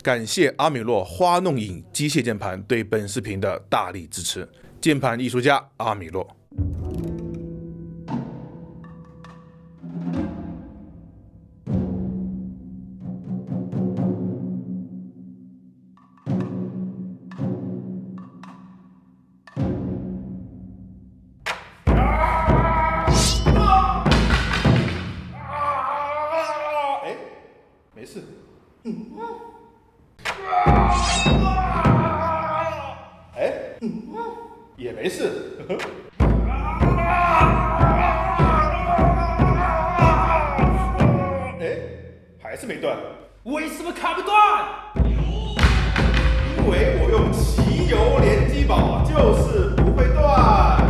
感谢阿米洛花弄影机械键盘对本视频的大力支持。键盘艺术家阿米洛。没事。也没事。还是没断。为什么卡不断？因为我用奇油连击宝，就是不会断。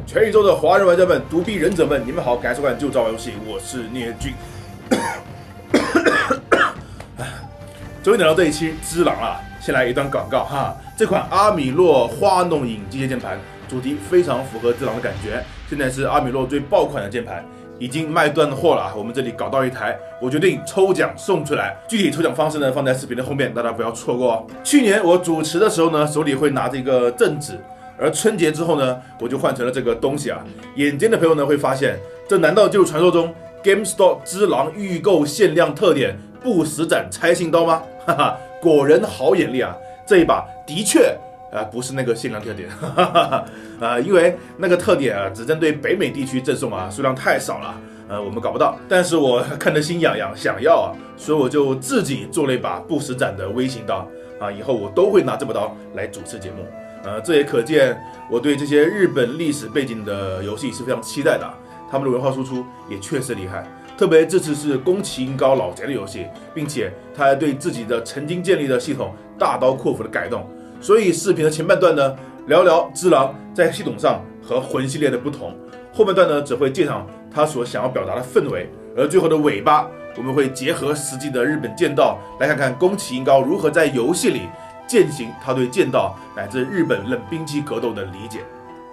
全宇宙的华人玩家们、独臂忍者们，你们好，感谢收看《就照玩游戏》，我是聂军。终于等到这一期只狼啊！先来一段广告哈，这款阿米洛花弄影机械键盘主题非常符合只狼的感觉，现在是阿米洛最爆款的键盘，已经卖断货了。我们这里搞到一台，我决定抽奖送出来。具体抽奖方式呢，放在视频的后面，大家不要错过哦。去年我主持的时候呢，手里会拿着一个正纸。而春节之后呢，我就换成了这个东西啊。眼尖的朋友呢会发现，这难道就是传说中 GameStop 只狼预购限量特点不死斩拆信刀吗？哈哈，果然好眼力啊！这一把的确不是那个限量特点，哈哈哈因为那个特点啊只针对北美地区赠送啊，数量太少了，我们搞不到。但是我看得心痒痒，想要啊，所以我就自己做了一把不死斩的微型刀啊，以后我都会拿这把刀来主持节目。这也可见我对这些日本历史背景的游戏是非常期待的，他们的文化输出也确实厉害。特别这次是宫崎英高老贼的游戏，并且他还对自己的曾经建立的系统大刀阔斧的改动。所以视频的前半段呢，聊聊只狼在系统上和魂系列的不同，后半段呢只会介绍他所想要表达的氛围，而最后的尾巴我们会结合实际的日本剑道，来看看宫崎英高如何在游戏里践行他对剑道乃至日本冷兵器格斗的理解。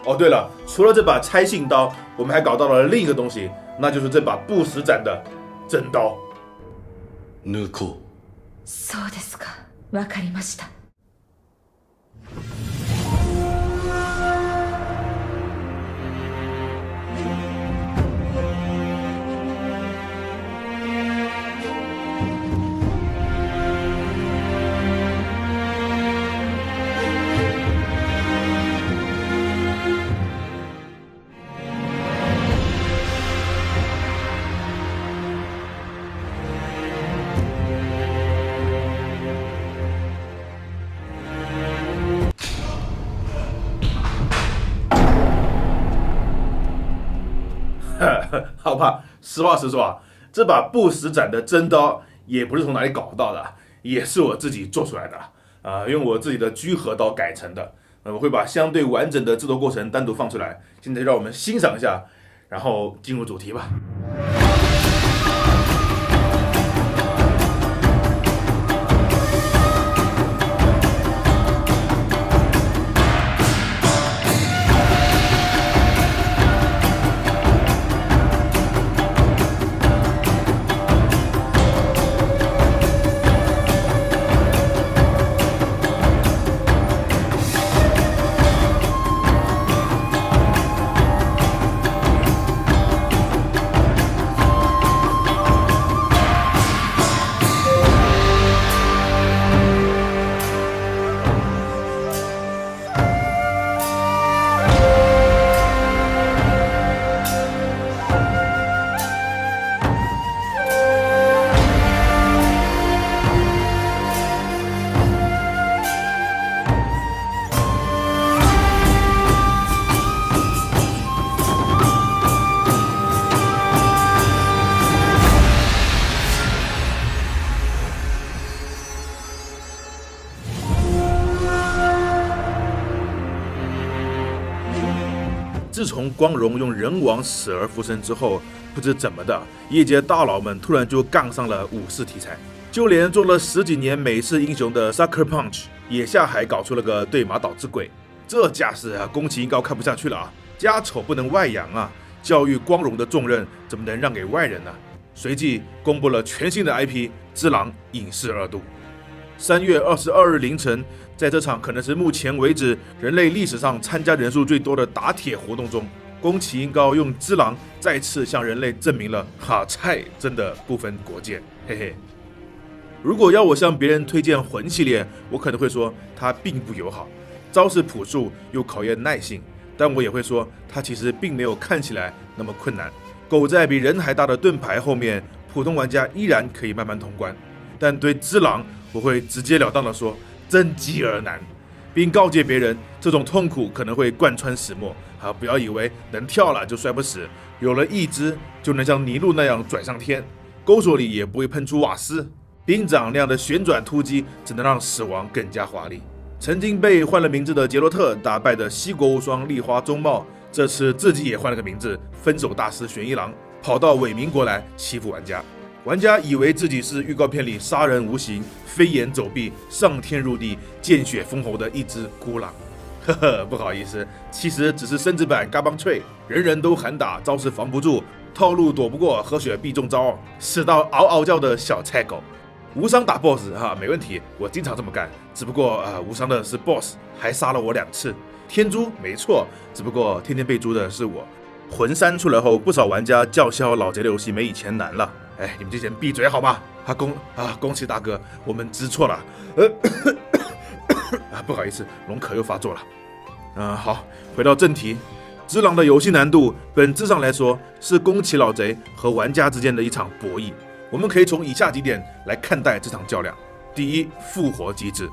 哦，对了，除了这把拆信刀，我们还搞到了另一个东西，那就是这把不死斩的真刀。抜こう。そうですか。わかりました。好吧，实话实说啊，这把不死斩的真刀也不是从哪里搞到的，也是我自己做出来的用我自己的居合刀改成的。我会把相对完整的制作过程单独放出来，现在让我们欣赏一下，然后进入主题吧。自从光荣用人王死而复生之后，不知怎么的，业界大佬们突然就杠上了武士题材。就连做了10几年美式英雄的 Sucker Punch 也下海搞出了个对马岛之鬼，这架势啊，宫崎英高看不下去了啊！家丑不能外扬啊，教育光荣的重任怎么能让给外人呢？随即公布了全新的 IP《只狼影视2度》。3月22日凌晨，在这场可能是目前为止人类历史上参加人数最多的打铁活动中，宫崎英高用只狼再次向人类证明了菜真的不分国界，嘿嘿。如果要我向别人推荐魂系列，我可能会说它并不友好，招式朴素又考验耐性，但我也会说它其实并没有看起来那么困难。苟在比人还大的盾牌后面，普通玩家依然可以慢慢通关。但对只狼，我会直截了当的说真鸡儿难，并告诫别人这种痛苦可能会贯穿始末不要以为能跳了就摔不死，有了一只就能像尼禄那样拽上天，钩索里也不会喷出瓦斯。兵长那样的旋转突击只能让死亡更加华丽。曾经被换了名字的杰洛特打败的西国无双丽花中茂，这次自己也换了个名字，分手大师玄一郎跑到伪民国来欺负玩家。玩家以为自己是预告片里杀人无形、飞檐走壁、上天入地、见血封喉的一只孤狼。不好意思，其实只是升级版嘎邦脆，人人都喊打，招式防不住，套路躲不过，喝血必中招，死到嗷嗷叫的小菜狗。无伤打 BOSS 没问题，我经常这么干。只不过无伤的是 BOSS， 还杀了我2次。天诛没错，只不过天天被诛的是我。魂3出来后，不少玩家叫嚣老贼的游戏没以前难了。你们这些人闭嘴好吗？宫崎大哥，我们知错了。不好意思，龙咳又发作了。好，回到正题，只狼的游戏难度本质上来说是宫崎老贼和玩家之间的一场博弈。我们可以从以下几点来看待这场较量。第一，复活机制。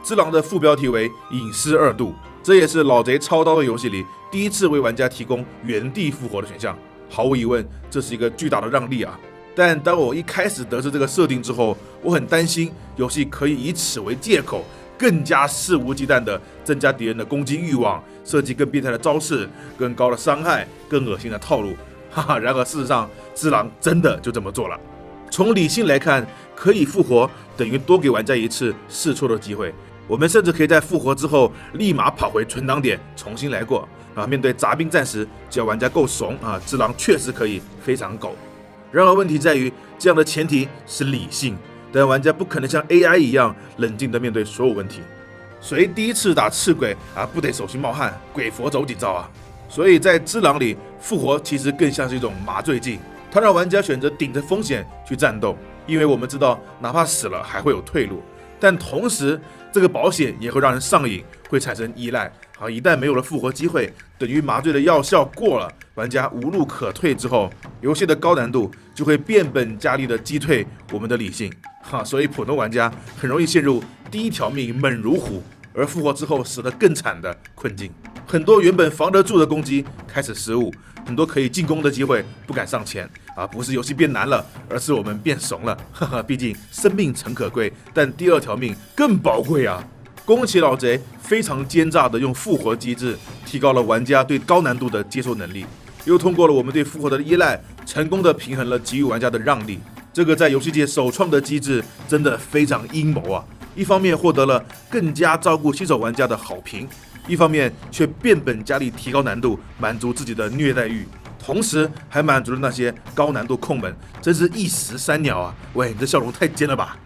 只狼的副标题为隐尸2度，这也是老贼操刀的游戏里第一次为玩家提供原地复活的选项。毫无疑问，这是一个巨大的让利啊！但当我一开始得知这个设定之后，我很担心游戏可以以此为借口，更加肆无忌惮地增加敌人的攻击欲望，设计更变态的招式、更高的伤害、更恶心的套路。然而事实上，只狼真的就这么做了。从理性来看，可以复活等于多给玩家一次试错的机会。我们甚至可以在复活之后立马跑回存档点重新来过。面对杂兵战时，只要玩家够怂只狼确实可以非常狗。然而问题在于，这样的前提是理性，但玩家不可能像 AI 一样冷静地面对所有问题。谁第一次打赤鬼不得手心冒汗，鬼佛走几招啊？所以在只狼里，复活其实更像是一种麻醉剂。它让玩家选择顶着风险去战斗，因为我们知道哪怕死了还会有退路，但同时这个保险也会让人上瘾，会产生依赖。一旦没有了复活机会，等于麻醉的药效过了，玩家无路可退之后，游戏的高难度就会变本加厉的击退我们的理性。所以普通玩家很容易陷入第一条命猛如虎，而复活之后死得更惨的困境。很多原本防得住的攻击开始失误，很多可以进攻的机会不敢上前不是游戏变难了，而是我们变怂了。毕竟生命诚可贵，但第2条命更宝贵啊！宫崎老贼非常奸诈地用复活机制提高了玩家对高难度的接受能力，又通过了我们对复活的依赖，成功地平衡了给予玩家的让利。这个在游戏界首创的机制真的非常阴谋啊！一方面获得了更加照顾新手玩家的好评，一方面却变本加厉提高难度，满足自己的虐待欲，同时还满足了那些高难度控们，真是一石三鸟啊！喂，你这笑容太尖了吧！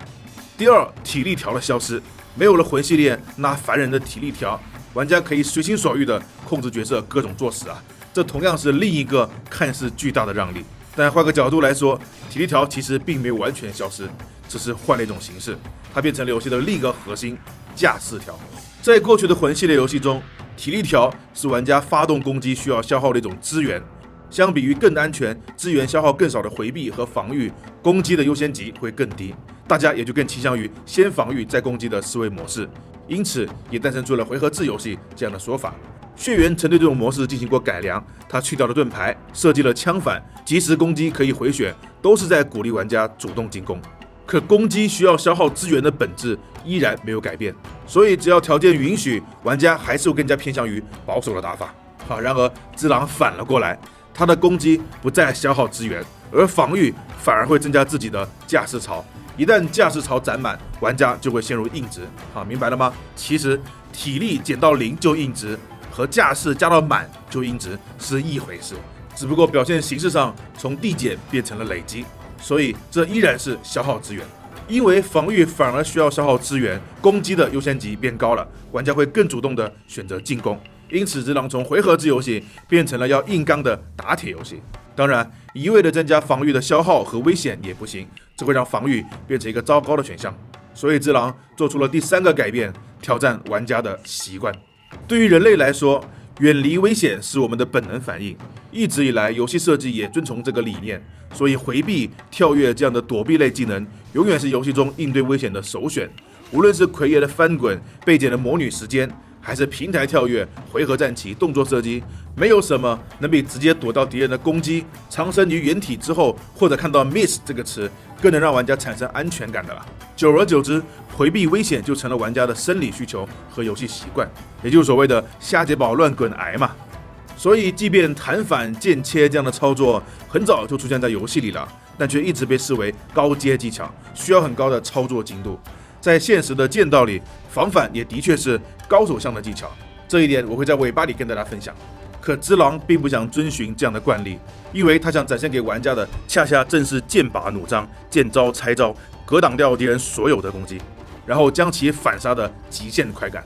第2，体力条的消失。没有了魂系列那烦人的体力条，玩家可以随心所欲地控制角色各种作死这同样是另一个看似巨大的让利。但换个角度来说，体力条其实并没有完全消失，只是换了一种形式，它变成了游戏的另一个核心——架势条。在过去的魂系列游戏中，体力条是玩家发动攻击需要消耗的一种资源，相比于更安全、资源消耗更少的回避和防御，攻击的优先级会更低，大家也就更倾向于先防御再攻击的思维模式，因此也诞生出了回合制游戏这样的说法。血缘曾对这种模式进行过改良，它去掉了盾牌，设计了枪反、及时攻击可以回血，都是在鼓励玩家主动进攻。可攻击需要消耗资源的本质依然没有改变，所以只要条件允许，玩家还是会更加偏向于保守的打法。然而只狼反了过来，它的攻击不再消耗资源，而防御反而会增加自己的驾驶槽。一旦驾驶槽攒满，玩家就会陷入硬直。好，明白了吗？其实体力减到0就硬直，和驾驶加到满就硬直是一回事，只不过表现形式上从递减变成了累积，所以这依然是消耗资源。因为防御反而需要消耗资源，攻击的优先级变高了，玩家会更主动的选择进攻。因此，只狼从回合制游戏变成了要硬刚的打铁游戏。当然，一味的增加防御的消耗和危险也不行，这会让防御变成一个糟糕的选项。所以，只狼做出了第3个改变，挑战玩家的习惯。对于人类来说，远离危险是我们的本能反应，一直以来游戏设计也遵从这个理念。所以，回避、跳跃这样的躲避类技能，永远是游戏中应对危险的首选。无论是奎爷的翻滚、贝姐的魔女时间，还是平台跳跃、回合战棋、动作射击，没有什么能比直接躲到敌人的攻击、藏身于原体之后，或者看到 miss 这个词，更能让玩家产生安全感的了。久而久之，回避危险就成了玩家的生理需求和游戏习惯，也就是所谓的瞎解宝乱滚癌嘛。所以，即便弹反、剑切这样的操作很早就出现在游戏里了，但却一直被视为高阶技巧，需要很高的操作精度。在现实的剑道里，防反也的确是高手向的技巧，这一点我会在尾巴里跟大家分享。可只狼并不想遵循这样的惯例，因为他想展现给玩家的恰恰正是剑拔弩张、见招拆招，格挡掉敌人所有的攻击，然后将其反杀的极限快感。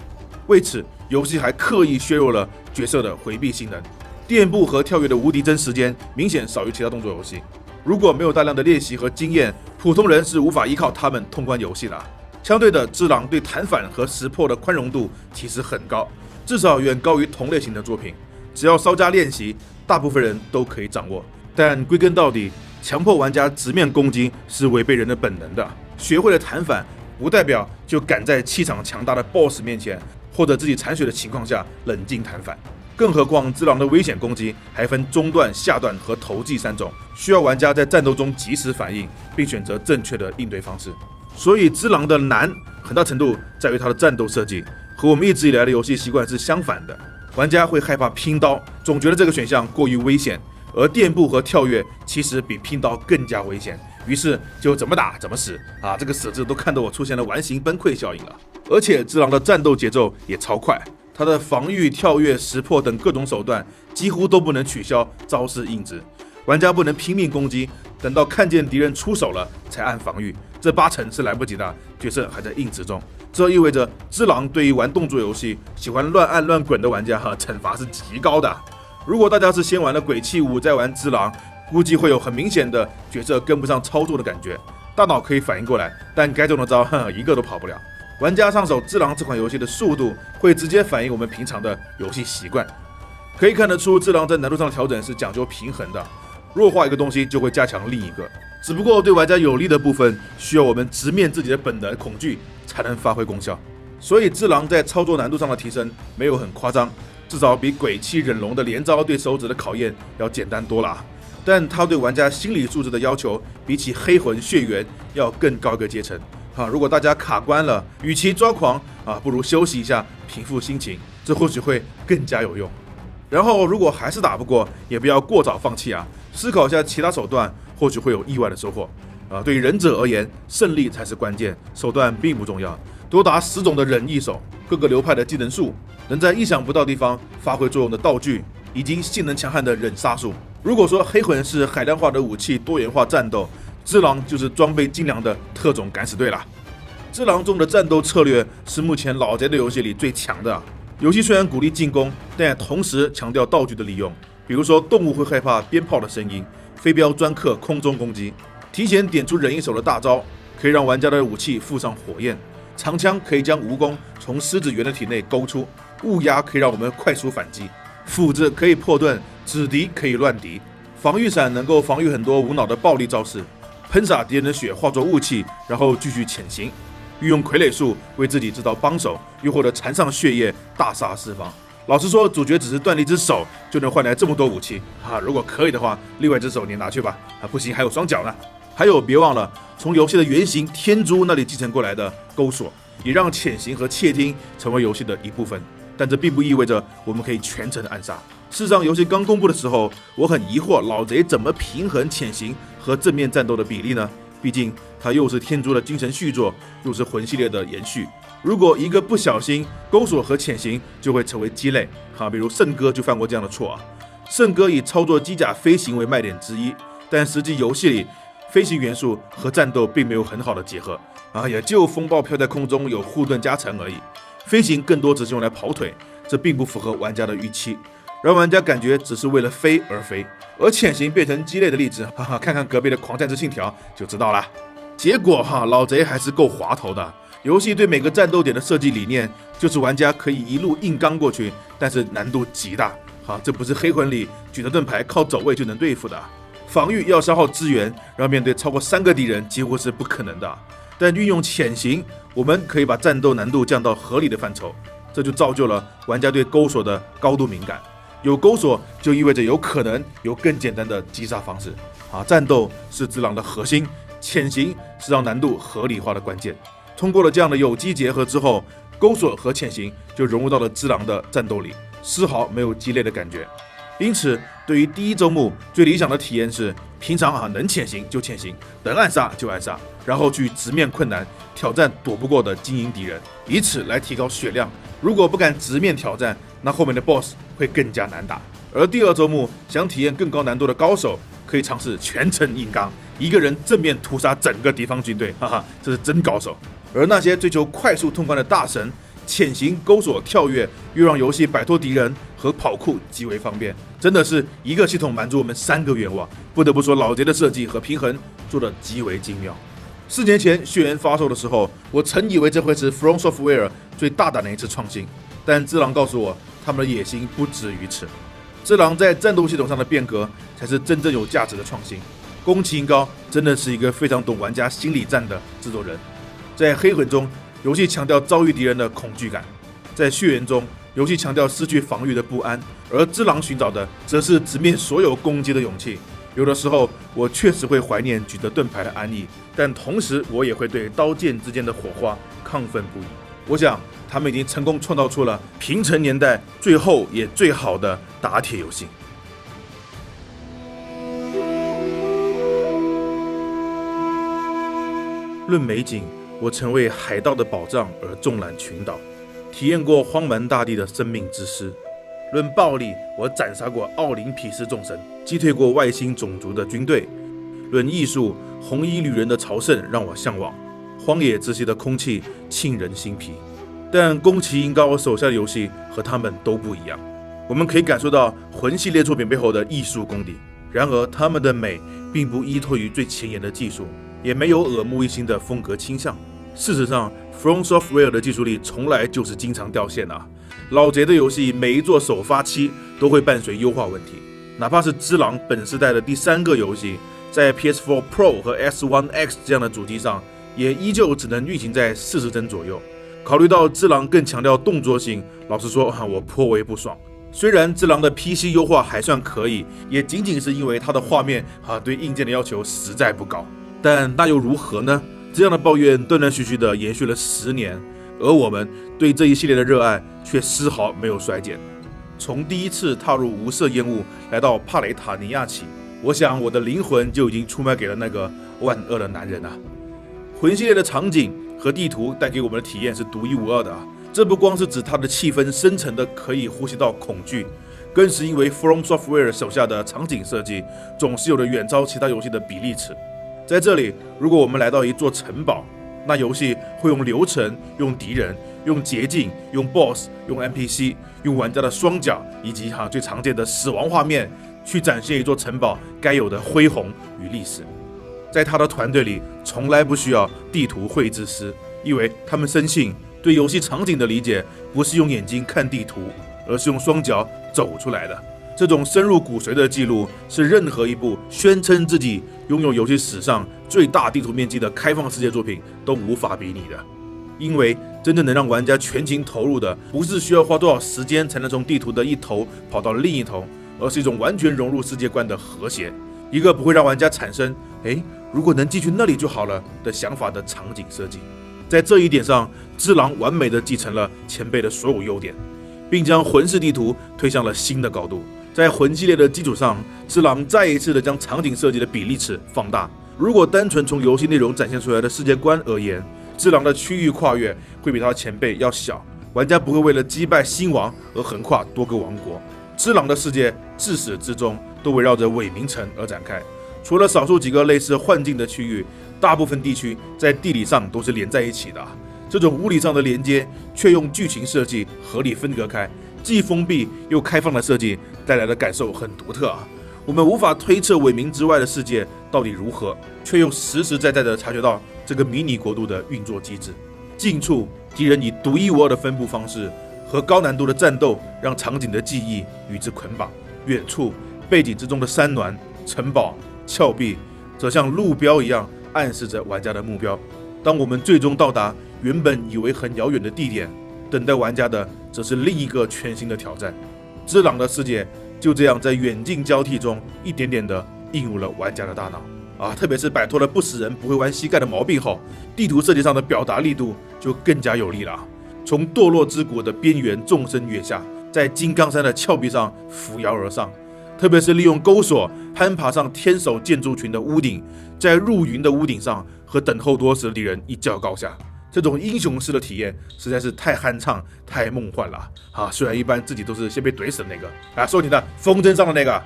为此，游戏还刻意削弱了角色的回避性能，垫步和跳跃的无敌帧时间明显少于其他动作游戏。如果没有大量的练习和经验，普通人是无法依靠他们通关游戏的。相对的，只狼对弹反和识破的宽容度其实很高，至少远高于同类型的作品。只要稍加练习，大部分人都可以掌握。但归根到底，强迫玩家直面攻击是违背人的本能的。学会了弹反，不代表就敢在气场强大的 BOSS 面前，或者自己残血的情况下冷静弹反。更何况，只狼的危险攻击还分中段、下段和投技3种，需要玩家在战斗中及时反应，并选择正确的应对方式。所以，只狼的难很大程度在于它的战斗设计，和我们一直以来的游戏习惯是相反的。玩家会害怕拼刀，总觉得这个选项过于危险，而垫步和跳跃其实比拼刀更加危险，于是就怎么打怎么死啊！这个死字都看得我出现了完形崩溃效应了。而且，只狼的战斗节奏也超快，它的防御、跳跃、识破等各种手段几乎都不能取消招式硬直，玩家不能拼命攻击，等到看见敌人出手了才按防御，这8成是来不及的，角色还在硬直中。这意味着只狼对于玩动作游戏、喜欢乱按乱滚的玩家惩罚是极高的。如果大家是先玩了鬼泣5再玩只狼，估计会有很明显的角色跟不上操作的感觉，大脑可以反应过来，但该中的招一个都跑不了。玩家上手只狼这款游戏的速度会直接反映我们平常的游戏习惯，可以看得出只狼在难度上的调整是讲究平衡的，弱化一个东西就会加强另一个，只不过对玩家有利的部分需要我们直面自己的本能恐惧才能发挥功效。所以只狼在操作难度上的提升没有很夸张，至少比鬼泣忍龙的连招对手指的考验要简单多了，但它对玩家心理素质的要求比起黑魂血缘要更高一个阶层。如果大家卡关了，与其抓狂不如休息一下，平复心情，这或许会更加有用。然后如果还是打不过，也不要过早放弃思考一下其他手段，或许会有意外的收获。对于忍者而言，胜利才是关键，手段并不重要。多达10种的忍一手，各个流派的技能树，能在意想不到地方发挥作用的道具，以及性能强悍的忍杀术。如果说黑魂是海量化的武器多元化战斗，只狼就是装备精良的特种敢死队了。只狼中的战斗策略是目前老贼的游戏里最强的。游戏虽然鼓励进攻，但也同时强调道具的利用，比如说动物会害怕鞭炮的声音，飞镖专克空中攻击，提前点出忍一手的大招，可以让玩家的武器附上火焰，长枪可以将蜈蚣从狮子猿的体内勾出，雾鸦可以让我们快速反击，斧子可以破盾，指敌可以乱敌，防御伞能够防御很多无脑的暴力招式，喷洒敌人的血化作雾气，然后继续潜行，运用傀儡术为自己制造帮手，又或者缠上血液大杀四方。老实说，主角只是断了一只手就能换来这么多武器如果可以的话，另外一只手你拿去吧不行，还有双脚呢。还有，别忘了从游戏的原型天珠那里继承过来的钩索，也让潜行和窃听成为游戏的一部分。但这并不意味着我们可以全程暗杀。事实上，游戏刚公布的时候，我很疑惑老贼怎么平衡潜行和正面战斗的比例呢？毕竟它又是天珠的精神续作，又是魂系列的延续。如果一个不小心，钩索和潜行就会成为鸡肋。比如圣歌就犯过这样的错啊。圣歌以操作机甲飞行为卖点之一，但实际游戏里飞行元素和战斗并没有很好的结合也就风暴飘在空中有护盾加成而已。飞行更多只是用来跑腿，这并不符合玩家的预期，让玩家感觉只是为了飞而飞。而潜行变成鸡肋的例子，看看隔壁的狂战士信条就知道了。结果老贼还是够滑头的。游戏对每个战斗点的设计理念就是玩家可以一路硬刚过去，但是难度极大。这不是黑魂里举着盾牌靠走位就能对付的。防御要消耗资源，让面对超过3个敌人几乎是不可能的。但运用潜行，我们可以把战斗难度降到合理的范畴，这就造就了玩家对钩索的高度敏感。有钩索就意味着有可能有更简单的击杀方式。战斗是只狼的核心，潜行是让难度合理化的关键。通过了这样的有机结合之后，钩索和潜行就融入到了只狼的战斗里，丝毫没有鸡肋的感觉。因此，对于第一周目最理想的体验是，平常能潜行就潜行，能暗杀就暗杀，然后去直面困难，挑战躲不过的精英敌人，以此来提高血量。如果不敢直面挑战，那后面的 BOSS 会更加难打。而第二周目想体验更高难度的高手，可以尝试全程硬刚，一个人正面屠杀整个敌方军队，这是真高手。而那些追求快速通关的大神，潜行、钩索、跳跃，又让游戏摆脱敌人和跑酷极为方便，真的是一个系统满足我们3个愿望。不得不说，老贼的设计和平衡做得极为精妙。4年前血缘发售的时候，我曾以为这会是 From Software 最大胆的一次创新，但只狼告诉我，他们的野心不止于此。只狼在战斗系统上的变革，才是真正有价值的创新。宫崎英高真的是一个非常懂玩家心理战的制作人。在黑魂中，游戏强调遭遇敌人的恐惧感；在血缘中，游戏强调失去防御的不安；而只狼寻找的，则是直面所有攻击的勇气。有的时候，我确实会怀念举着盾牌的安逸，但同时，我也会对刀剑之间的火花亢奋不已。我想，他们已经成功创造出了平成年代最后也最好的打铁游戏。论美景，我曾为海盗的宝藏而纵览群岛，体验过荒蛮大地的生命之诗。论暴力，我斩杀过奥林匹斯众神，击退过外星种族的军队。论艺术，红衣旅人的朝圣让我向往，荒野之息的空气沁人心脾。但宫崎英高手下的游戏和他们都不一样，我们可以感受到魂系列作品背后的艺术功底。然而，他们的美并不依托于最前沿的技术，也没有耳目一新的风格倾向。事实上 ，From Software 的技术力从来就是经常掉线啊。老贼的游戏每一座首发期都会伴随优化问题，哪怕是只狼本世代的第3个游戏，在 PS4 Pro 和 S1X 这样的主机上，也依旧只能运行在40帧左右。考虑到只狼更强调动作性，老实说，我颇为不爽。虽然只狼的 PC 优化还算可以，也仅仅是因为它的画面对硬件的要求实在不高。但那又如何呢？这样的抱怨断断续续的延续了10年，而我们对这一系列的热爱却丝毫没有衰减。从第一次踏入无色烟雾来到帕雷塔尼亚起，我想我的灵魂就已经出卖给了那个万恶的男人啊！魂系列的场景和地图带给我们的体验是独一无二的啊！这不光是指它的气氛深沉的可以呼吸到恐惧，更是因为 From Software 手下的场景设计总是有着远超其他游戏的比例尺。在这里，如果我们来到一座城堡，那游戏会用流程、用敌人、用捷径、用 BOSS、用 NPC、用玩家的双脚以及最常见的死亡画面，去展现一座城堡该有的恢宏与历史。在他的团队里，从来不需要地图绘制师，因为他们深信对游戏场景的理解不是用眼睛看地图，而是用双脚走出来的。这种深入骨髓的记录，是任何一部宣称自己拥有游戏史上最大地图面积的开放世界作品都无法比拟的。因为真正能让玩家全情投入的，不是需要花多少时间才能从地图的一头跑到另一头，而是一种完全融入世界观的和谐，一个不会让玩家产生如果能进去那里就好了的想法的场景设计。在这一点上，只狼完美的继承了前辈的所有优点，并将魂式地图推向了新的高度。在魂系列的基础上，只狼再一次的将场景设计的比例尺放大。如果单纯从游戏内容展现出来的世界观而言，只狼的区域跨越会比他前辈要小，玩家不会为了击败新王而横跨多个王国。只狼的世界自始至终都围绕着伪名城而展开，除了少数几个类似幻境的区域，大部分地区在地理上都是连在一起的。这种物理上的连接却用剧情设计合理分隔开，既封闭又开放的设计带来的感受很独特啊！我们无法推测伪名之外的世界到底如何，却又实实在在地察觉到这个迷你国度的运作机制。近处敌人以独一无二的分布方式和高难度的战斗让场景的记忆与之捆绑，远处背景之中的山峦、城堡、峭壁则像路标一样暗示着玩家的目标。当我们最终到达原本以为很遥远的地点，等待玩家的则是另一个全新的挑战。只狼的世界就这样在远近交替中一点点的映入了玩家的大脑特别是摆脱了不死人不会弯膝盖的毛病后，地图设计上的表达力度就更加有力了。从堕落之谷的边缘纵身跃下，在金刚山的峭壁上扶摇而上，特别是利用钩索攀爬上天守建筑群的屋顶，在入云的屋顶上和等候多时的敌人一较高下。这种英雄式的体验实在是太酣畅、太梦幻了虽然一般自己都是先被怼死的那个说你的风筝上的那个。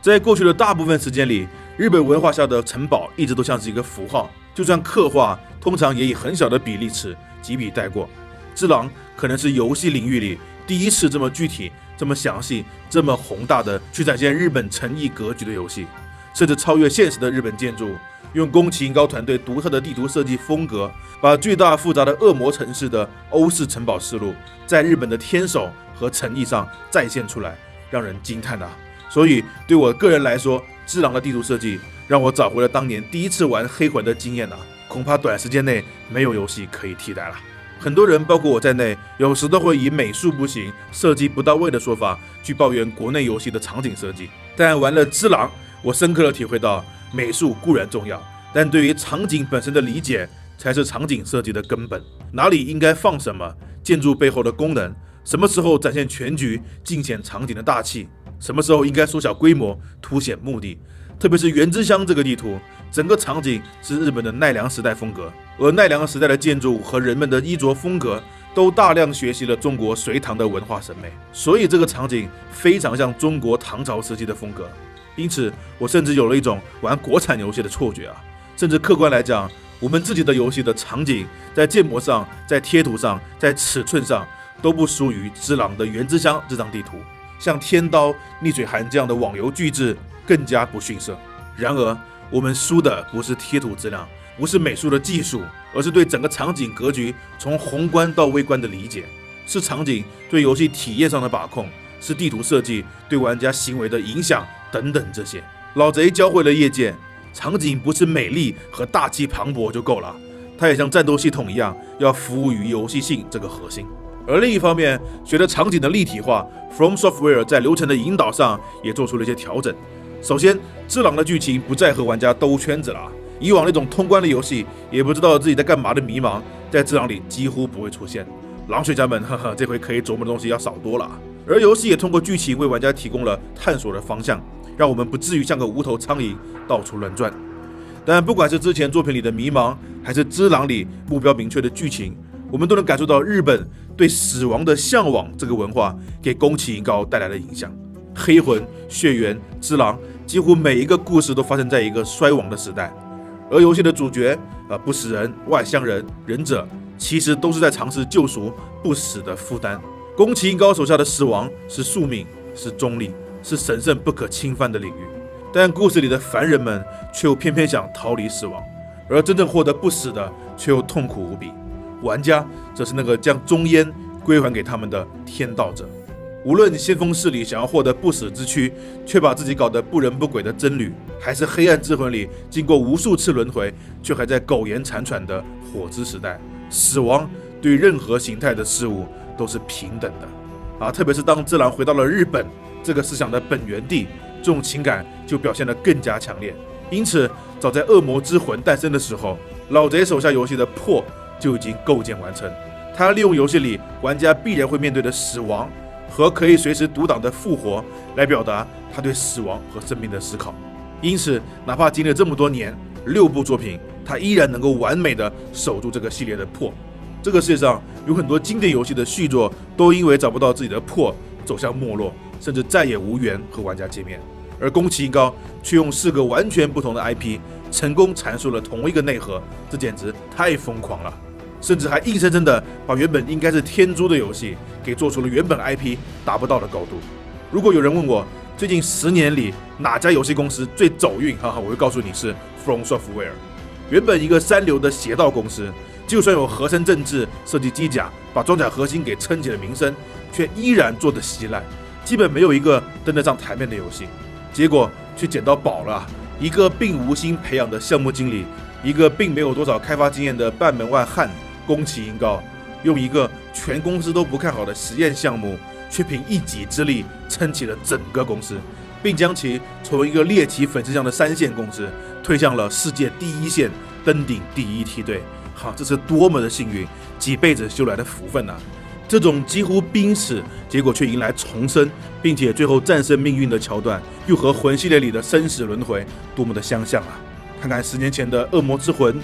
在过去的大部分时间里，日本文化下的城堡一直都像是一个符号，就算刻画，通常也以很小的比例尺几笔带过。只狼可能是游戏领域里第一次这么具体、这么详细、这么宏大的去展现日本诚意格局的游戏，甚至超越现实的日本建筑。用宫崎英高团队独特的地图设计风格，把巨大复杂的恶魔城市的欧式城堡思路，在日本的天守和诚意上再现出来，让人惊叹所以对我个人来说，只狼的地图设计让我找回了当年第一次玩黑魂的经验恐怕短时间内没有游戏可以替代了。很多人包括我在内，有时都会以美术不行、设计不到位的说法去抱怨国内游戏的场景设计，但玩了只狼，我深刻地体会到美术固然重要，但对于场景本身的理解才是场景设计的根本。哪里应该放什么，建筑背后的功能，什么时候展现全局尽显场景的大气，什么时候应该缩小规模凸显目的。特别是原之乡这个地图，整个场景是日本的奈良时代风格，而奈良时代的建筑和人们的衣着风格都大量学习了中国隋唐的文化审美，所以这个场景非常像中国唐朝时期的风格。因此我甚至有了一种玩国产游戏的错觉甚至客观来讲，我们自己的游戏的场景在建模上、在贴图上、在尺寸上都不输于只狼的原之乡这张地图，像天刀、逆水寒这样的网游巨制更加不逊色。然而我们输的不是贴图质量，不是美术的技术，而是对整个场景格局从宏观到微观的理解，是场景对游戏体验上的把控，是地图设计对玩家行为的影响等等。这些老贼教会了业界，场景不是美丽和大气磅礴就够了，它也像战斗系统一样要服务于游戏性这个核心。而另一方面，随着场景的立体化， From Software 在流程的引导上也做出了一些调整。首先，只狼的剧情不再和玩家兜圈子了，以往那种通关的游戏也不知道自己在干嘛的迷茫，在只狼里几乎不会出现。狼学家们这回可以琢磨的东西要少多了。而游戏也通过剧情为玩家提供了探索的方向，让我们不至于像个无头苍蝇到处乱转。但不管是之前作品里的迷茫，还是只狼里目标明确的剧情，我们都能感受到日本对死亡的向往这个文化给宫崎英高带来的影响。黑魂、血缘、只狼，几乎每一个故事都发生在一个衰亡的时代，而游戏的主角不死人、外乡人、忍者，其实都是在尝试救赎不死的负担。宫崎英高手下的死亡是宿命，是中立，是神圣不可侵犯的领域，但故事里的凡人们却又偏偏想逃离死亡，而真正获得不死的却又痛苦无比。玩家则是那个将终焉归还给他们的天道者。无论先锋势力想要获得不死之躯，却把自己搞得不人不鬼的真吕，还是黑暗之魂里经过无数次轮回却还在苟延残喘的火之时代，死亡对任何形态的事物都是平等的特别是当只狼回到了日本这个思想的本源地，这种情感就表现得更加强烈。因此早在恶魔之魂诞生的时候，老贼手下游戏的破就已经构建完成，他利用游戏里玩家必然会面对的死亡和可以随时读档的复活，来表达他对死亡和生命的思考。因此，哪怕经历了这么多年，6部作品，他依然能够完美的守住这个系列的破。这个世界上有很多经典游戏的续作都因为找不到自己的破，走向没落，甚至再也无缘和玩家见面。而宫崎英高却用4个完全不同的 IP， 成功阐述了同一个内核，这简直太疯狂了！甚至还硬生生的把原本应该是天珠的游戏，给做出了原本 IP 达不到的高度。如果有人问我最近10年里哪家游戏公司最走运，我会告诉你是 From Software。原本一个3流的邪道公司，就算有和声政治、设计机甲，把装甲核心给撑起了名声，却依然做得稀烂，基本没有一个登得上台面的游戏。结果却捡到宝了，一个并无心培养的项目经理，一个并没有多少开发经验的半门外汉宫崎英高，用一个全公司都不看好的实验项目，却凭一己之力撑起了整个公司，并将其从一个猎奇粉丝向的3线公司推向了世界第1线，登顶第1梯队。这是多么的幸运，几辈子修来的福分啊！这种几乎濒死，结果却迎来重生，并且最后战胜命运的桥段，又和魂系列里的生死轮回多么的相像啊！看看10年前的恶魔之魂，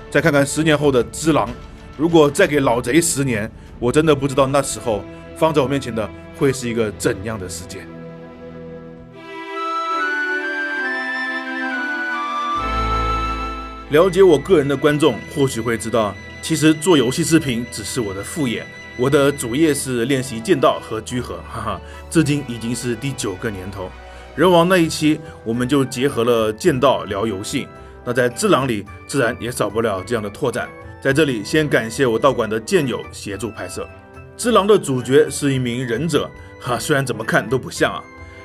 再看看10年后的只狼，如果再给老贼10年，我真的不知道那时候放在我面前的会是一个怎样的世界。了解我个人的观众或许会知道，其实做游戏视频只是我的副业，我的主业是练习剑道和居合，至今已经是第9个年头。人王那一期我们就结合了剑道聊游戏，那在只狼里自然也少不了这样的拓展。在这里先感谢我道馆的剑友协助拍摄。只狼的主角是一名忍者，虽然怎么看都不像啊。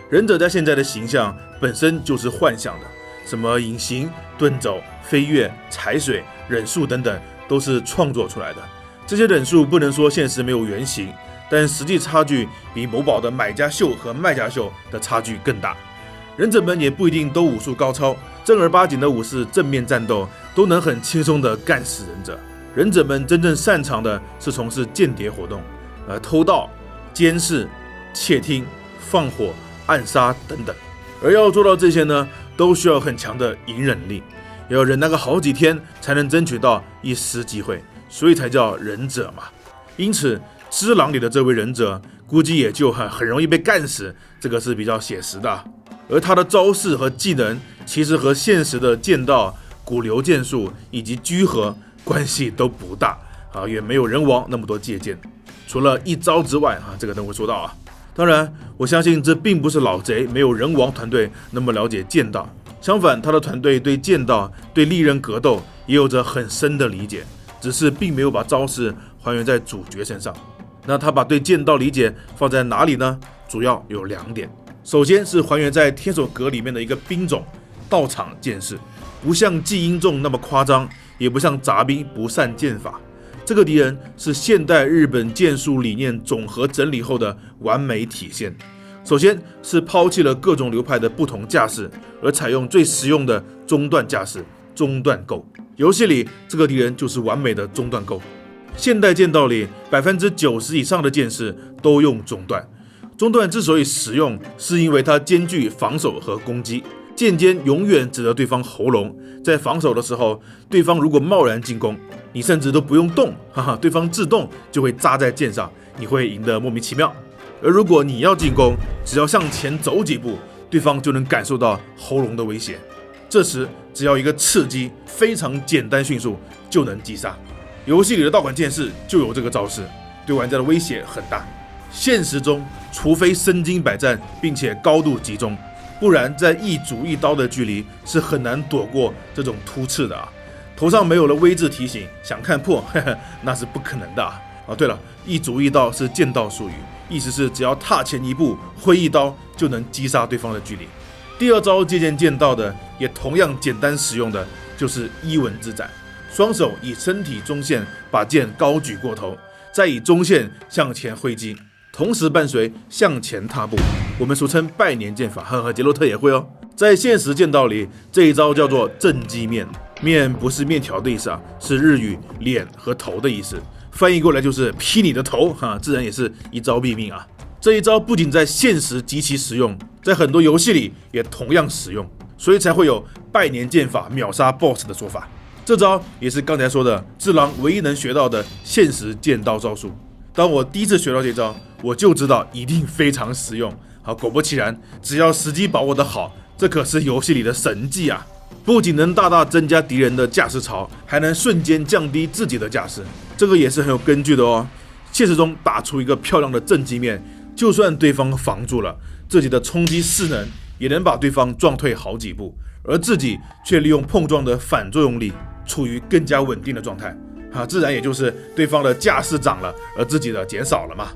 忍者在现在的形象本身就是幻想的，什么隐形、遁走、飞跃、踩水、忍术等等都是创作出来的。这些忍术不能说现实没有原型，但实际差距比某宝的买家秀和卖家秀的差距更大。忍者们也不一定都武术高超，正儿八经的武士正面战斗都能很轻松地干死忍者。忍者们真正擅长的是从事间谍活动，偷盗、监视、窃听、放火、暗杀等等。而要做到这些呢，都需要很强的隐忍力，要忍那个好几天才能争取到一丝机会，所以才叫忍者嘛。因此只狼里的这位忍者估计也就很容易被干死，这个是比较写实的。而他的招式和技能其实和现实的剑道、古流剑术以及居合关系都不大，也没有人王那么多借鉴。除了一招之外，这个等会说到啊。当然我相信这并不是老贼没有人王团队那么了解剑道，相反他的团队对剑道、对利刃格斗也有着很深的理解，只是并没有把招式还原在主角身上。那他把对剑道理解放在哪里呢？主要有2点。首先是还原在天守阁里面的一个兵种道场剑士，不像季英仲那么夸张，也不像杂兵不善剑法。这个敌人是现代日本剑术理念总和整理后的完美体现。首先是抛弃了各种流派的不同架势，而采用最实用的中段架势中段构。游戏里这个敌人就是完美的中段构。现代剑道里 90% 以上的剑士都用中段。中段之所以实用，是因为它兼具防守和攻击。剑尖永远指着对方喉咙，在防守的时候，对方如果贸然进攻，你甚至都不用动，对方自动就会扎在剑上，你会赢得莫名其妙。而如果你要进攻，只要向前走几步，对方就能感受到喉咙的威胁。这时只要一个刺激，非常简单迅速就能击杀。游戏里的道馆剑士就有这个招式，对玩家的威胁很大。现实中，除非身经百战并且高度集中，不然在一主一刀的距离是很难躲过这种突刺的啊。头上没有了微字提醒，想看破，那是不可能的啊。对了，一主一刀是剑道术语，意思是只要踏前一步，挥一刀就能击杀对方的距离。第2招借鉴剑道的，也同样简单实用的，就是伊文之斩。双手以身体中线把剑高举过头，再以中线向前挥击，同时伴随向前踏步，我们俗称拜年剑法，杰洛特也会哦。在现实剑道里，这一招叫做正击面，面不是面条的意思啊，是日语脸和头的意思，翻译过来就是劈你的头哈，自然也是一招毙命啊。这一招不仅在现实极其实用，在很多游戏里也同样实用，所以才会有百年剑法秒杀 BOSS 的说法。这招也是刚才说的智狼唯一能学到的现实剑道招数。当我第一次学到这招，我就知道一定非常实用。好，果不其然，只要时机把握得好，这可是游戏里的神技啊！不仅能大大增加敌人的驾驶槽，还能瞬间降低自己的驾驶，这个也是很有根据的哦。现实中打出一个漂亮的正击面，就算对方防住了，自己的冲击势能也能把对方撞退好几步，而自己却利用碰撞的反作用力，处于更加稳定的状态。自然也就是对方的架势涨了，而自己的减少了嘛。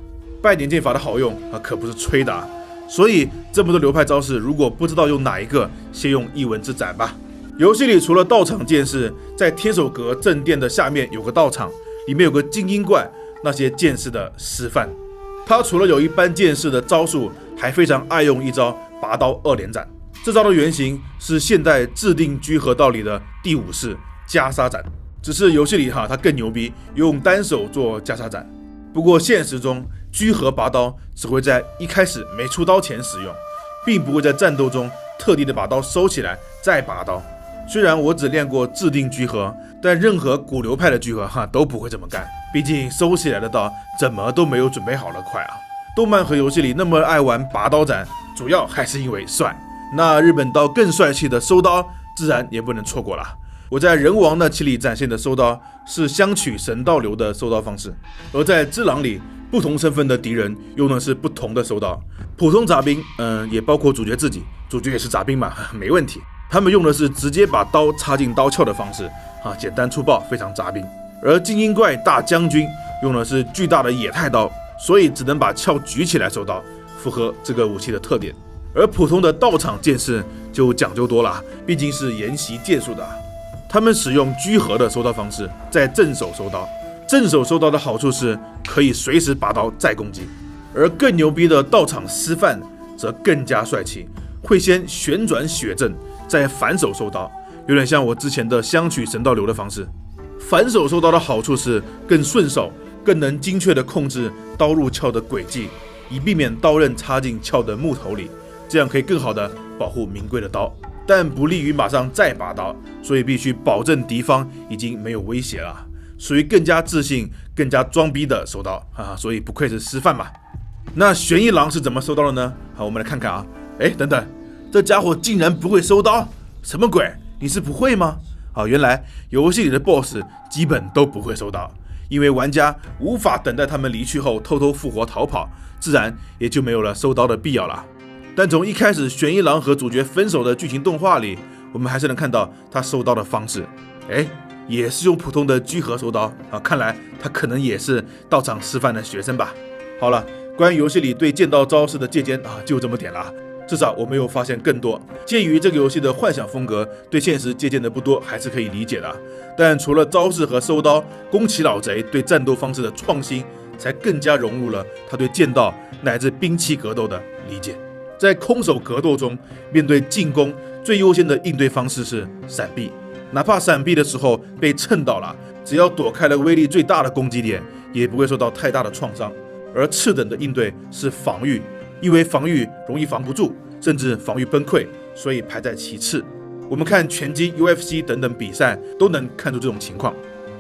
拜年剑法的好用可不是吹的啊。所以这么多流派招式，如果不知道用哪一个，先用一文之斩吧。游戏里除了道场剑士，在天守阁正殿的下面有个道场，里面有个精英怪，那些剑士的师范。他除了有一般剑士的招数，还非常爱用一招拔刀二连斩。这招的原型是现代制定居合道里的第5式袈裟斩，只是游戏里他更牛逼，用单手做袈裟斩。不过现实中居合拔刀只会在一开始没出刀前使用，并不会在战斗中特地的把刀收起来再拔刀。虽然我只练过制定居合，但任何古流派的居合都不会这么干，毕竟收起来的刀怎么都没有准备好的快啊。动漫和游戏里那么爱玩拔刀斩，主要还是因为帅。那日本刀更帅气的收刀，自然也不能错过了。我在人王那期里展现的收刀是相取神道流的收刀方式，而在只狼里，不同身份的敌人用的是不同的收刀。普通杂兵，也包括主角自己，主角也是杂兵嘛，没问题。他们用的是直接把刀插进刀鞘的方式，简单粗暴，非常杂兵。而精英怪大将军用的是巨大的野太刀，所以只能把鞘举起来收刀，符合这个武器的特点。而普通的道场剑士就讲究多了，毕竟是研习剑术的。他们使用居合的收刀方式，在正手收刀。正手收刀的好处是可以随时拔刀再攻击，而更牛逼的道场师范则更加帅气，会先旋转血阵，再反手收刀，有点像我之前的相取神道流的方式。反手收刀的好处是更顺手，更能精确地控制刀入鞘的轨迹，以避免刀刃插进鞘的木头里，这样可以更好地保护名贵的刀。但不利于马上再拔刀，所以必须保证敌方已经没有威胁了，属于更加自信、更加装逼的收刀所以不愧是师范嘛。那玄一郎是怎么收刀的呢？好，我们来看看啊。等等，这家伙竟然不会收刀，什么鬼？你是不会吗？原来游戏里的 BOSS 基本都不会收刀，因为玩家无法等待他们离去后偷偷复活逃跑，自然也就没有了收刀的必要了。但从一开始玄一郎和主角分手的剧情动画里，我们还是能看到他收刀的方式，也是用普通的居合收刀看来他可能也是道场师范的学生吧。好了，关于游戏里对剑道招式的借鉴就这么点了，至少我没有发现更多。鉴于这个游戏的幻想风格，对现实借鉴的不多，还是可以理解的。但除了招式和收刀，宫崎老贼对战斗方式的创新，才更加融入了他对剑道乃至兵器格斗的理解。在空手格斗中，面对进攻，最优先的应对方式是闪避，哪怕闪避的时候被蹭到了，只要躲开了威力最大的攻击点，也不会受到太大的创伤。而次等的应对是防御，因为防御容易防不住，甚至防御崩溃，所以排在其次。我们看拳击、UFC 等等比赛都能看出这种情况。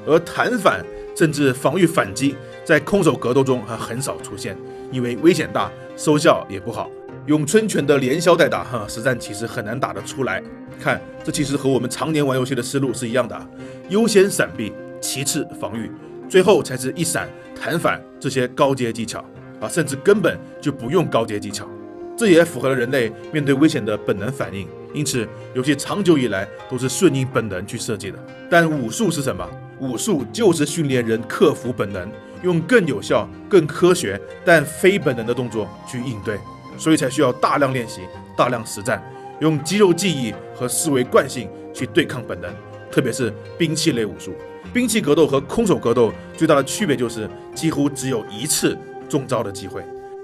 而弹反甚至防御反击，在空手格斗中很少出现，因为危险大，收效也不好。咏春拳的连削带打实战其实很难打得出来。看，这其实和我们常年玩游戏的思路是一样的，优先闪避，其次防御，最后才是一闪、弹反这些高阶技巧甚至根本就不用高阶技巧。这也符合了人类面对危险的本能反应，因此游戏长久以来都是顺应本能去设计的。但武术是什么？武术就是训练人克服本能，用更有效、更科学但非本能的动作去应对，所以才需要大量练习、大量实战，用肌肉记忆和思维惯性去对抗本能，特别是兵器类武术。兵器格斗和空手格斗最大的区别就是几乎只有一次中招的机会，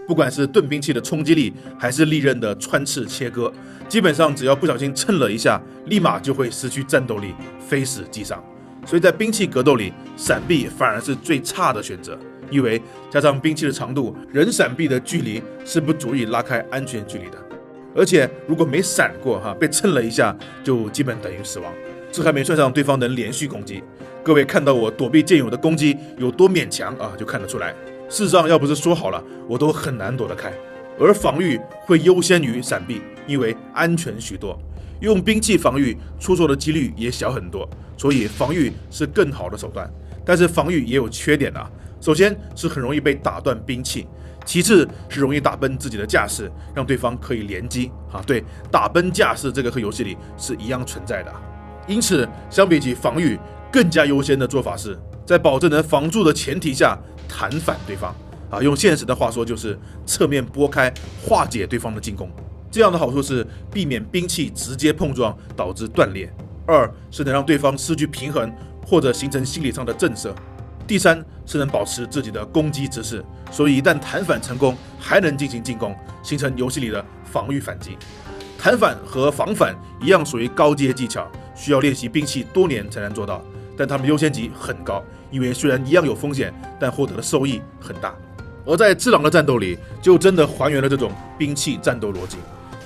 不管是盾兵器的冲击力，还是利刃的穿刺切割，基本上只要不小心蹭了一下，立马就会失去战斗力，非死即伤。所以在兵器格斗里，闪避反而是最差的选择，因为加上兵器的长度，人闪避的距离是不足以拉开安全距离的。而且如果没闪过被蹭了一下，就基本等于死亡。这还没算上对方能连续攻击。各位看到我躲避剑友的攻击有多勉强就看得出来。事实上，要不是说好了，我都很难躲得开。而防御会优先于闪避，因为安全许多。用兵器防御出错的几率也小很多，所以防御是更好的手段。但是防御也有缺点首先是很容易被打断兵器，其次是容易打崩自己的架势，让对方可以连击对，打崩架势这个和游戏里是一样存在的。因此，相比起防御，更加优先的做法是在保证能防住的前提下弹反对方用现实的话说就是侧面拨开，化解对方的进攻。这样的好处是避免兵器直接碰撞导致断裂，二是能让对方失去平衡或者形成心理上的震慑，第三是能保持自己的攻击姿势，所以一旦弹反成功还能进行进攻，形成游戏里的防御反击。弹反和防反一样属于高阶技巧，需要练习兵器多年才能做到，但它们优先级很高，因为虽然一样有风险，但获得的收益很大。而在智狼的战斗里，就真的还原了这种兵器战斗逻辑。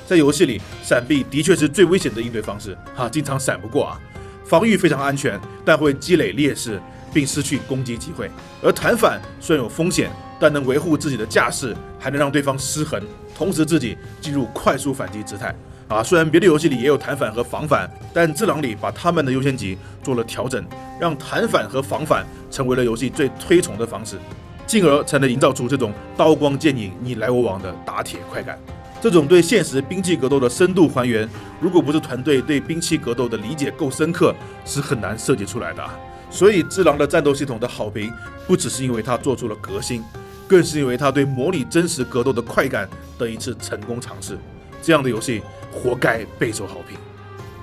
在游戏里，闪避的确是最危险的应对方式经常闪不过防御非常安全，但会积累劣势，并失去攻击机会。而弹反虽然有风险，但能维护自己的架势，还能让对方失衡，同时自己进入快速反击姿态虽然别的游戏里也有弹反和防反，但智狼里把他们的优先级做了调整，让弹反和防反成为了游戏最推崇的方式，进而才能营造出这种刀光剑影、你来我往的打铁快感。这种对现实兵器格斗的深度还原，如果不是团队对兵器格斗的理解够深刻，是很难设计出来的所以智狼的战斗系统的好评，不只是因为它做出了革新，更是因为它对模拟真实格斗的快感的一次成功尝试。这样的游戏活该备受好评。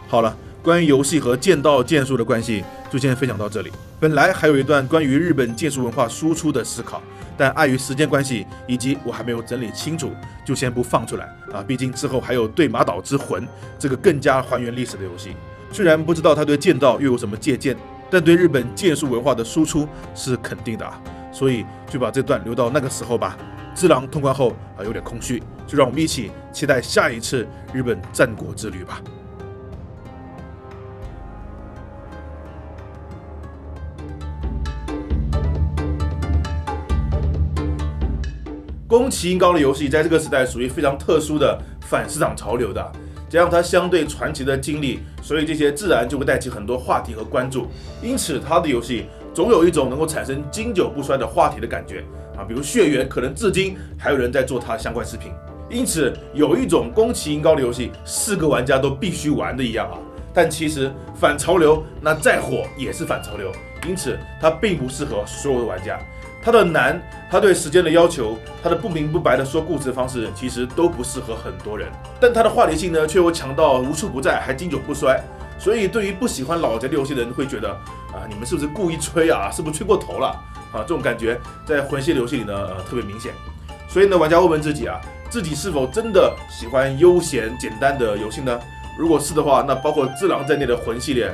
好了，关于游戏和剑道剑术的关系就先分享到这里。本来还有一段关于日本剑术文化输出的思考，但碍于时间关系以及我还没有整理清楚，就先不放出来毕竟之后还有对马岛之魂这个更加还原历史的游戏。虽然不知道它对剑道又有什么借鉴，但对日本剑术文化的输出是肯定的所以就把这段留到那个时候吧。智狼通关后有点空虚，就让我们一起期待下一次日本战国之旅吧。宫崎英高的游戏在这个时代属于非常特殊的反市场潮流的，加上它相对传奇的经历，所以这些自然就会带起很多话题和关注。因此，他的游戏总有一种能够产生经久不衰的话题的感觉比如血缘，可能至今还有人在做它的相关视频。因此，有一种宫崎英高的游戏4个玩家都必须玩的一样但其实反潮流，那再火也是反潮流，因此它并不适合所有的玩家。它的难，它对时间的要求，它的不明不白的说故事的方式，其实都不适合很多人。但它的话题性呢，却又强到无处不在，还经久不衰。所以对于不喜欢老宅的游戏的人会觉得你们是不是故意吹是不是吹过头了这种感觉在魂系的游戏里呢特别明显。所以呢，玩家问问自己自己是否真的喜欢悠闲简单的游戏呢？如果是的话，那包括智狼在内的魂系列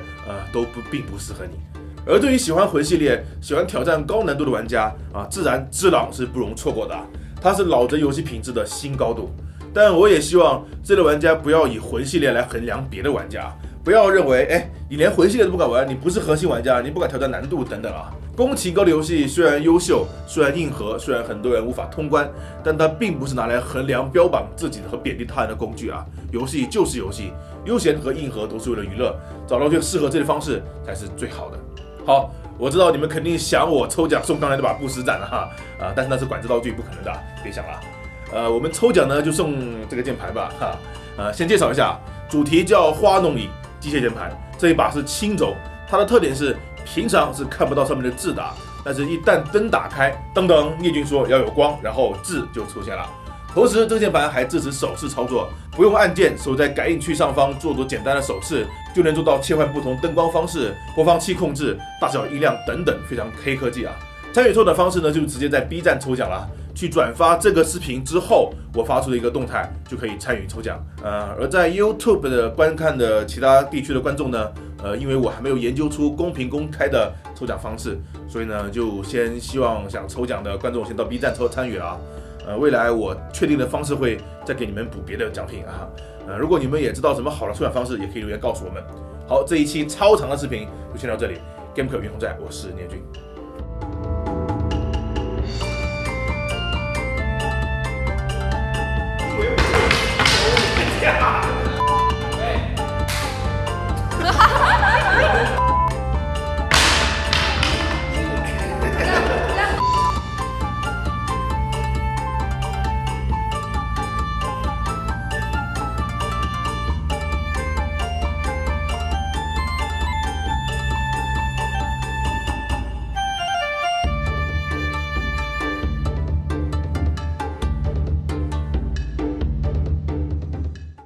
都并不适合你。而对于喜欢魂系列、喜欢挑战高难度的玩家自然智狼是不容错过的它是老宅游戏品质的新高度。但我也希望这类玩家不要以魂系列来衡量别的玩家，不要认为你连魂系列都不敢玩，你不是核心玩家，你不敢挑战难度等等宫崎高的游戏虽然优秀，虽然硬核，虽然很多人无法通关，但它并不是拿来衡量标榜自己和贬低他人的工具游戏就是游戏，悠闲和硬核都是为了娱乐，找到最适合自己的方式才是最好的。好，我知道你们肯定想我抽奖送刚才那把不死斩了但是那是管制道具，不可能的，别想了。我们抽奖呢就送这个键盘吧先介绍一下，主题叫花弄影机械键盘，这一把是轻轴，它的特点是平常是看不到上面的字的但是一旦灯打开，噔噔，聂俊说要有光，然后字就出现了。同时，这个键盘还支持手势操作，不用按键，手在感应器上方做简单的手势，就能做到切换不同灯光方式、播放器控制、大小音量等等，非常黑科技参与抽奖方式呢，就直接在 B 站抽奖了。去转发这个视频之后，我发出的一个动态就可以参与抽奖。而在 YouTube 的观看的其他地区的观众呢，因为我还没有研究出公平公开的抽奖方式，所以呢，就先希望想抽奖的观众先到 B 站参与了啊。未来我确定的方式会再给你们补别的奖品啊。如果你们也知道什么好的抽奖方式，也可以留言告诉我们。好，这一期超长的视频就先到这里。Game 客运动站，我是念君。